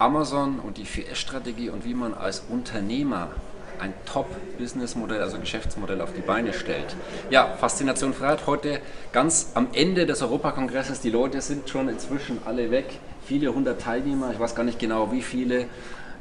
Amazon und die 4S-Strategie und wie man als Unternehmer ein Top-Business-Modell, also Geschäftsmodell auf die Beine stellt. Ja, Faszination Freiheit, heute ganz am Ende des Europakongresses. Die Leute sind schon inzwischen alle weg. Viele hundert Teilnehmer, ich weiß gar nicht genau wie viele.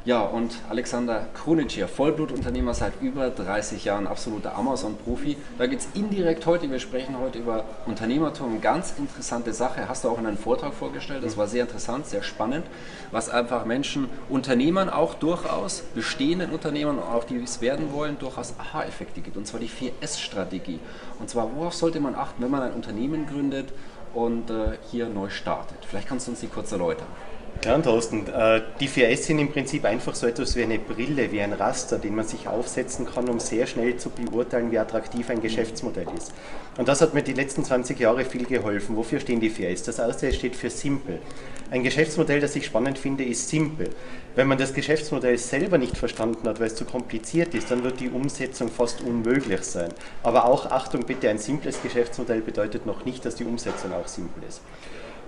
Ja, und Alexander Krunic hier, Vollblutunternehmer seit über 30 Jahren, absoluter Amazon-Profi. Da geht es indirekt heute, wir sprechen heute über Unternehmertum, ganz interessante Sache, hast du auch in einem Vortrag vorgestellt, das war sehr interessant, sehr spannend, was einfach Menschen, Unternehmern auch durchaus, bestehenden Unternehmern, auch die es werden wollen, durchaus Aha-Effekte gibt, und zwar die 4S-Strategie. Und zwar, worauf sollte man achten, wenn man ein Unternehmen gründet und hier neu startet? Vielleicht kannst du uns die kurz erläutern. Ja, Thorsten, die 4S sind im Prinzip einfach so etwas wie eine Brille, wie ein Raster, den man sich aufsetzen kann, um sehr schnell zu beurteilen, wie attraktiv ein Geschäftsmodell ist. Und das hat mir die letzten 20 Jahre viel geholfen. Wofür stehen die 4S? Das erste steht für Simple. Ein Geschäftsmodell, das ich spannend finde, ist Simple. Wenn man das Geschäftsmodell selber nicht verstanden hat, weil es zu kompliziert ist, dann wird die Umsetzung fast unmöglich sein. Aber auch, Achtung bitte, ein simples Geschäftsmodell bedeutet noch nicht, dass die Umsetzung auch simpel ist.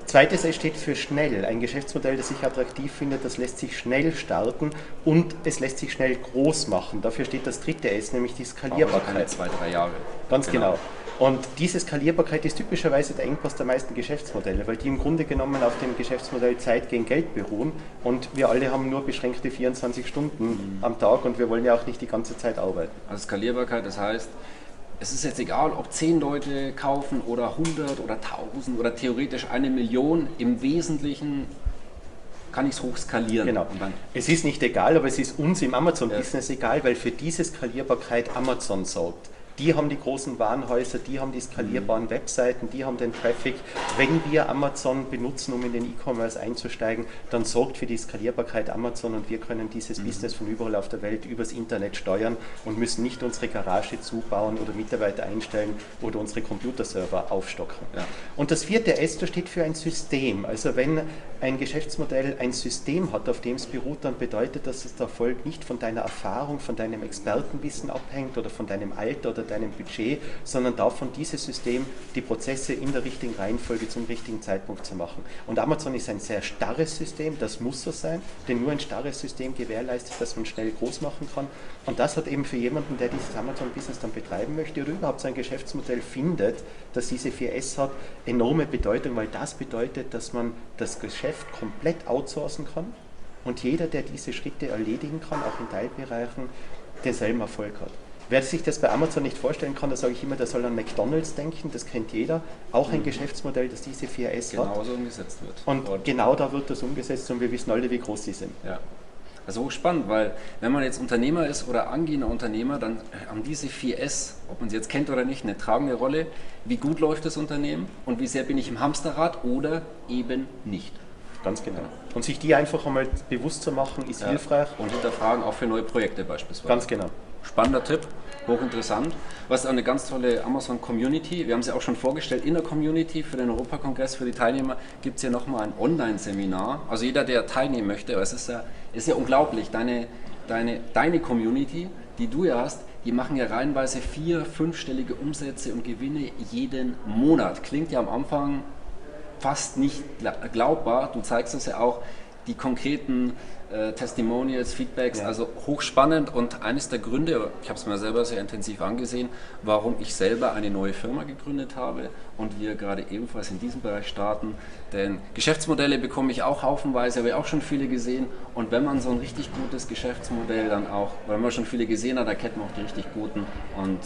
Zweites S steht für schnell. Ein Geschäftsmodell, das ich attraktiv finde, das lässt sich schnell starten und es lässt sich schnell groß machen. Dafür steht das dritte S, nämlich die Skalierbarkeit. Also keine 2-3 Jahre. Ganz genau. Und diese Skalierbarkeit ist typischerweise der Engpass der meisten Geschäftsmodelle, weil die im Grunde genommen auf dem Geschäftsmodell Zeit gegen Geld beruhen und wir alle haben nur beschränkte 24 Stunden am Tag und wir wollen ja auch nicht die ganze Zeit arbeiten. Also Skalierbarkeit, das heißt, es ist jetzt egal, ob 10 Leute kaufen oder 100 oder 1000 oder theoretisch 1 Million. Im Wesentlichen kann ich es hoch skalieren. Genau. Es ist nicht egal, aber es ist uns im Amazon-Business egal, weil für diese Skalierbarkeit Amazon sorgt. Die haben die großen Warenhäuser, die haben die skalierbaren Webseiten, die haben den Traffic. Wenn wir Amazon benutzen, um in den E-Commerce einzusteigen, dann sorgt für die Skalierbarkeit Amazon und wir können dieses Business von überall auf der Welt übers Internet steuern und müssen nicht unsere Garage zubauen oder Mitarbeiter einstellen oder unsere Computerserver aufstocken. Ja. Und das vierte S, das steht für ein System. Also wenn ein Geschäftsmodell ein System hat, auf dem es beruht, dann bedeutet das, dass der Erfolg nicht von deiner Erfahrung, von deinem Expertenwissen abhängt oder von deinem Alter oder deinem Budget, sondern davon, dieses System, die Prozesse in der richtigen Reihenfolge zum richtigen Zeitpunkt zu machen. Und Amazon ist ein sehr starres System, das muss so sein, denn nur ein starres System gewährleistet, dass man schnell groß machen kann. Und das hat eben für jemanden, der dieses Amazon-Business dann betreiben möchte oder überhaupt sein Geschäftsmodell findet, dass diese 4S hat, enorme Bedeutung, weil das bedeutet, dass man das Geschäft komplett outsourcen kann und jeder, der diese Schritte erledigen kann, auch in Teilbereichen, denselben Erfolg hat. Wer sich das bei Amazon nicht vorstellen kann, da sage ich immer, der soll an McDonald's denken, das kennt jeder. Auch ein Geschäftsmodell, das diese 4S hat. Genauso umgesetzt wird. Und genau da wird das umgesetzt und wir wissen alle, wie groß sie sind. Ja. Also hochspannend, weil wenn man jetzt Unternehmer ist oder angehender Unternehmer, dann haben diese 4S, ob man sie jetzt kennt oder nicht, eine tragende Rolle. Wie gut läuft das Unternehmen und wie sehr bin ich im Hamsterrad oder eben nicht. Ganz genau. Und sich die einfach einmal bewusst zu machen, ist hilfreich. Und hinterfragen auch für neue Projekte beispielsweise. Ganz genau. Spannender Tipp, hochinteressant. Was ist auch eine ganz tolle Amazon-Community. Wir haben sie auch schon vorgestellt in der Community für den Europakongress, für die Teilnehmer gibt es hier nochmal ein Online-Seminar. Also jeder, der teilnehmen möchte, aber es ist ja unglaublich, deine Community, die du ja hast, die machen ja reihenweise 4-, 5-stellige Umsätze und Gewinne jeden Monat. Klingt ja am Anfang fast nicht glaubbar. Du zeigst uns ja auch die konkreten Testimonials, Feedbacks, also hochspannend und eines der Gründe, ich habe es mir selber sehr intensiv angesehen, warum ich selber eine neue Firma gegründet habe und wir gerade ebenfalls in diesem Bereich starten, denn Geschäftsmodelle bekomme ich auch haufenweise, habe ich auch schon viele gesehen und wenn man so ein richtig gutes Geschäftsmodell dann auch, weil man schon viele gesehen hat, da kennt man auch die richtig guten und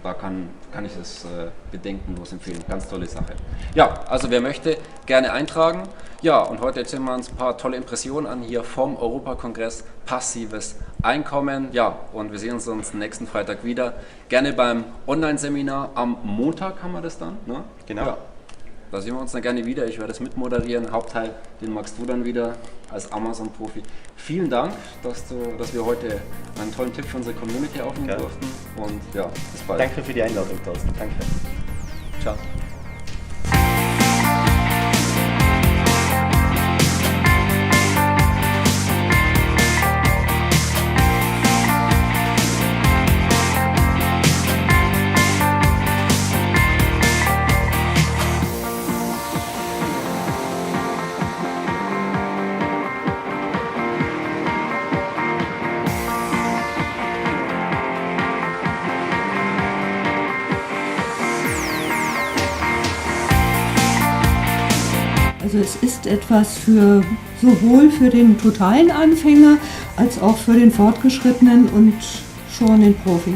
da kann ich es bedenkenlos empfehlen. Ganz tolle Sache. Ja, also wer möchte, gerne eintragen. Ja, und heute erzählen wir uns ein paar tolle Impressionen an hier vom Europakongress Passives Einkommen. Ja, und wir sehen uns nächsten Freitag wieder. Gerne beim Online-Seminar. Am Montag haben wir das dann. Ne? Genau. Ja. Da sehen wir uns dann gerne wieder. Ich werde es mitmoderieren. Hauptteil, den magst du dann wieder als Amazon-Profi. Vielen Dank, dass wir heute einen tollen Tipp für unsere Community aufnehmen durften. Und ja, bis bald. Danke für die Einladung, Thorsten. Danke. Ciao. Also es ist etwas für sowohl für den totalen Anfänger als auch für den Fortgeschrittenen und schon den Profi.